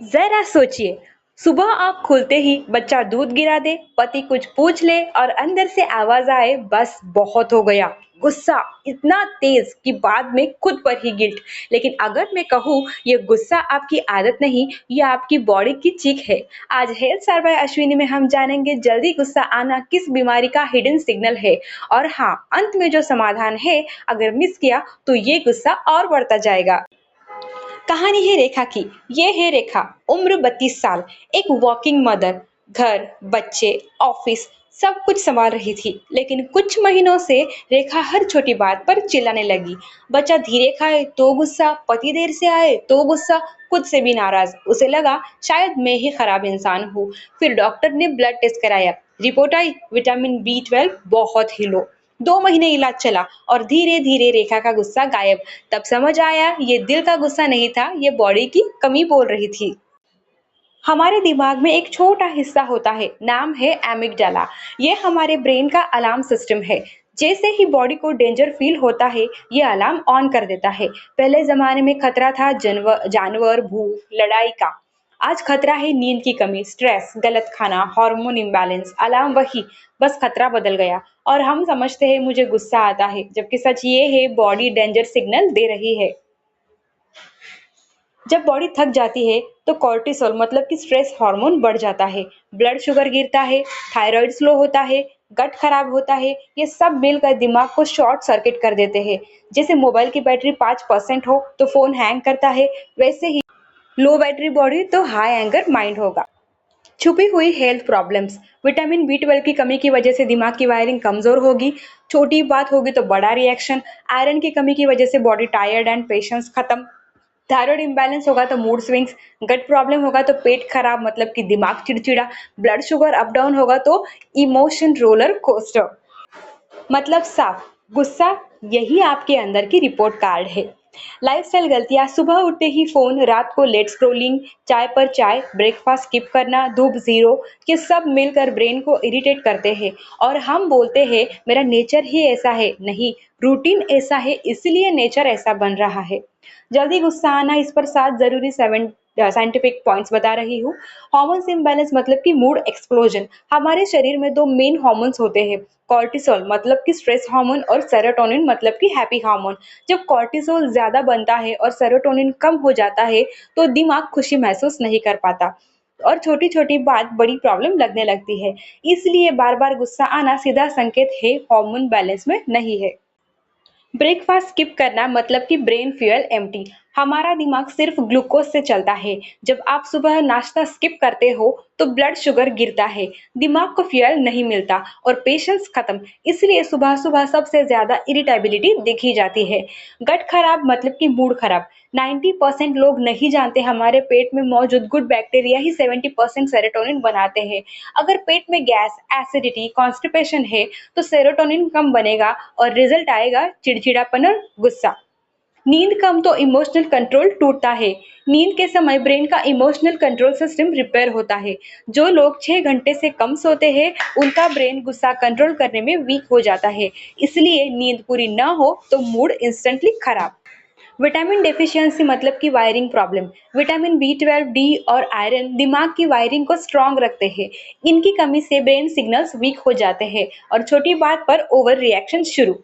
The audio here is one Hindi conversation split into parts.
जरा सोचिए, सुबह आँख खुलते ही बच्चा दूध गिरा दे, पति कुछ पूछ ले और अंदर से आवाज आए, बस बहुत हो गया। गुस्सा इतना तेज कि बाद में खुद पर ही गिल्ट। लेकिन अगर मैं कहूँ ये गुस्सा आपकी आदत नहीं, ये आपकी बॉडी की चीख है। आज हेल्थ स्टार बाय अश्विनी में हम जानेंगे जल्दी गुस्सा आना किस बीमारी का हिडन सिग्नल है। और हाँ, अंत में जो समाधान है, अगर मिस किया तो ये गुस्सा और बढ़ता जाएगा। कहानी है रेखा की। ये है रेखा, उम्र 32 साल, एक वर्किंग मदर। घर, बच्चे, ऑफिस सब कुछ संभाल रही थी, लेकिन कुछ महीनों से रेखा हर छोटी बात पर चिल्लाने लगी। बच्चा धीरे खाए तो गुस्सा, पति देर से आए तो गुस्सा, खुद से भी नाराज। उसे लगा शायद मैं ही खराब इंसान हूँ। फिर डॉक्टर ने ब्लड टेस्ट कराया। रिपोर्ट आई विटामिन B12 बहुत ही लो। 2 महीने इलाज चला और धीरे धीरे रेखा का गुस्सा गायब। तब समझ आया ये दिल का गुस्सा नहीं था, ये बॉडी की कमी बोल रही थी। हमारे दिमाग में एक छोटा हिस्सा होता है, नाम है एमिगडाला। ये हमारे ब्रेन का अलार्म सिस्टम है। जैसे ही बॉडी को डेंजर फील होता है, ये अलार्म ऑन कर देता है। पहले जमाने में खतरा था जानवर, भूख, लड़ाई का। आज खतरा है नींद की कमी, स्ट्रेस, गलत खाना, हार्मोन इम्बैलेंस। अलार्म वही, बस खतरा बदल गया। और हम समझते हैं मुझे गुस्सा आता है, जबकि सच ये है बॉडी डेंजर सिग्नल दे रही है। जब बॉडी थक जाती है तो कॉर्टिसोल मतलब कि स्ट्रेस हार्मोन बढ़ जाता है। ब्लड शुगर गिरता है, थायराइड स्लो होता है, गट खराब होता है। ये सब मिलकर दिमाग को शॉर्ट सर्किट कर देते हैं। जैसे मोबाइल की बैटरी 5% हो तो फोन हैंग करता है, वैसे ही लो बैटरी बॉडी तो हाई एंगर माइंड होगा। छुपी हुई हेल्थ प्रॉब्लम्स। विटामिन B12 की कमी की वजह से दिमाग की वायरिंग कमजोर होगी। छोटी बात होगी तो बड़ा रिएक्शन। आयरन की कमी की वजह से बॉडी टायर्ड एंड पेशेंस खत्म। थायराइड इम्बैलेंस होगा तो मूड स्विंग्स। गट प्रॉब्लम होगा तो पेट खराब मतलब कि दिमाग चिड़चिड़ा। ब्लड शुगर अप डाउन होगा तो इमोशन रोलर कोस्टर। मतलब साफ, गुस्सा यही आपके अंदर की रिपोर्ट कार्ड है। लाइफस्टाइल गलतियां, सुबह उठते ही फोन, रात को लेट स्क्रोलिंग, चाय पर चाय, ब्रेकफास्ट स्किप करना, धूप जीरो, ये सब मिलकर ब्रेन को इरिटेट करते हैं। और हम बोलते हैं मेरा नेचर ही ऐसा है। नहीं, रूटीन ऐसा है, इसलिए नेचर ऐसा बन रहा है। जल्दी गुस्सा आना, इस पर 7 जरूरी सेवन साइंटिफिक पॉइंट्स बता रही हूँ। हार्मोन्स इम्बैलेंस मतलब कि मूड एक्सप्लोजन। हमारे शरीर में दो मेन हार्मोन्स होते हैं, कॉर्टिसोल मतलब कि स्ट्रेस हार्मोन और सेरोटोनिन मतलब कि हैप्पी हार्मोन। जब कॉर्टिसोल ज्यादा बनता है और सेरोटोनिन कम हो जाता है तो दिमाग खुशी महसूस नहीं कर पाता और छोटी छोटी बात बड़ी प्रॉब्लम लगने लगती है। इसलिए बार बार गुस्सा आना सीधा संकेत है हार्मोन बैलेंस में नहीं है। ब्रेकफास्ट स्किप करना मतलब कि ब्रेन फ्यूल एम्प्टी। हमारा दिमाग सिर्फ ग्लूकोज से चलता है। जब आप सुबह नाश्ता स्किप करते हो तो ब्लड शुगर गिरता है, दिमाग को फ्यूल नहीं मिलता और पेशेंस खत्म। इसलिए सुबह सुबह सबसे ज्यादा इरिटेबिलिटी देखी जाती है। गट खराब मतलब कि मूड खराब। 90% लोग नहीं जानते हमारे पेट में मौजूद गुड बैक्टीरिया ही 70% सेरोटोनिन बनाते हैं। अगर पेट में गैस, एसिडिटी, कॉन्स्टिपेशन है तो सेरोटोनिन कम बनेगा और रिजल्ट आएगा चिड़चिड़ापन और गुस्सा। नींद कम तो इमोशनल कंट्रोल टूटता है। नींद के समय ब्रेन का इमोशनल कंट्रोल सिस्टम रिपेयर होता है। जो लोग 6 घंटे से कम सोते हैं उनका ब्रेन गुस्सा कंट्रोल करने में वीक हो जाता है। इसलिए नींद पूरी न हो तो मूड इंस्टेंटली खराब। विटामिन डेफिशिएंसी मतलब की wiring problem. Vitamin B12, D और आयरन दिमाग की वायरिंग को स्ट्रांग रखते हैं। इनकी कमी से ब्रेन सिग्नल्स वीक हो जाते हैं और छोटी बात पर ओवर रिएक्शन शुरू।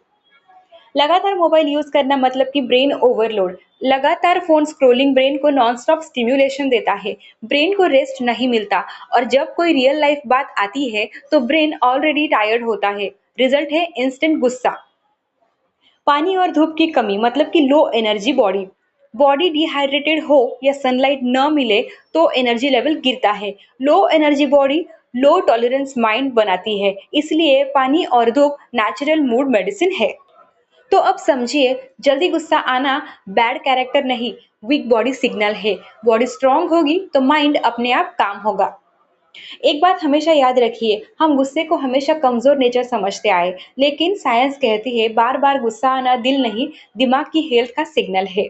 लगातार मोबाइल यूज करना मतलब कि ब्रेन ओवरलोड। लगातार फोन स्क्रोलिंग ब्रेन को नॉनस्टॉप स्टिम्युलेशन देता है। ब्रेन को रेस्ट नहीं मिलता और जब कोई रियल लाइफ बात आती है तो ब्रेन ऑलरेडी टायर्ड होता है। रिजल्ट है इंस्टेंट गुस्सा। पानी और धूप की कमी मतलब कि low energy body. Body dehydrated हो या सनलाइट न मिले तो एनर्जी लेवल गिरता है। लो एनर्जी बॉडी लो टॉलरेंस माइंड बनाती है। इसलिए पानी और धूप नेचुरल मूड मेडिसिन है। तो अब समझिए, जल्दी गुस्सा आना बैड कैरेक्टर नहीं, वीक बॉडी सिग्नल है। बॉडी स्ट्रांग होगी तो माइंड अपने आप काम होगा। एक बात हमेशा याद रखिए, हम गुस्से को हमेशा कमजोर नेचर समझते आए, लेकिन साइंस कहती है बार बार गुस्सा आना दिल नहीं, दिमाग की हेल्थ का सिग्नल है।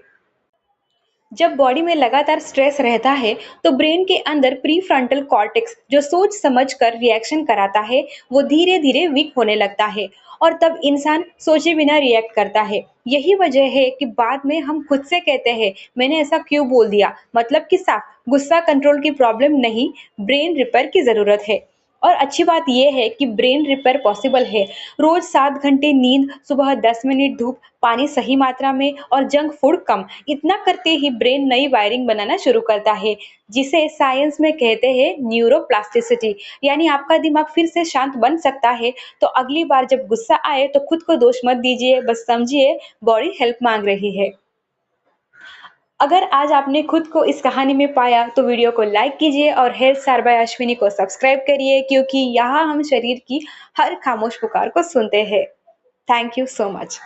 जब बॉडी में लगातार स्ट्रेस रहता है तो ब्रेन के अंदर प्रीफ्रंटल कॉर्टेक्स जो सोच समझ कर रिएक्शन कराता है वो धीरे धीरे वीक होने लगता है और तब इंसान सोचे बिना रिएक्ट करता है। यही वजह है कि बाद में हम खुद से कहते हैं मैंने ऐसा क्यों बोल दिया, मतलब कि साफ गुस्सा कंट्रोल की प्रॉब्लम नहीं, ब्रेन रिपेयर की जरूरत है। और अच्छी बात यह है कि ब्रेन रिपेयर पॉसिबल है। रोज 7 घंटे नींद, सुबह 10 मिनट धूप, पानी सही मात्रा में और जंक फूड कम, इतना करते ही ब्रेन नई वायरिंग बनाना शुरू करता है, जिसे साइंस में कहते हैं न्यूरोप्लास्टिसिटी। यानी आपका दिमाग फिर से शांत बन सकता है। तो अगली बार जब गुस्सा आए तो खुद को दोष मत दीजिए, बस समझिए बॉडी हेल्प मांग रही है। अगर आज आपने खुद को इस कहानी में पाया तो वीडियो को लाइक कीजिए और हेल्थ स्टार बाय अश्विनी को सब्सक्राइब करिए, क्योंकि यहाँ हम शरीर की हर खामोश पुकार को सुनते हैं। Thank you so much.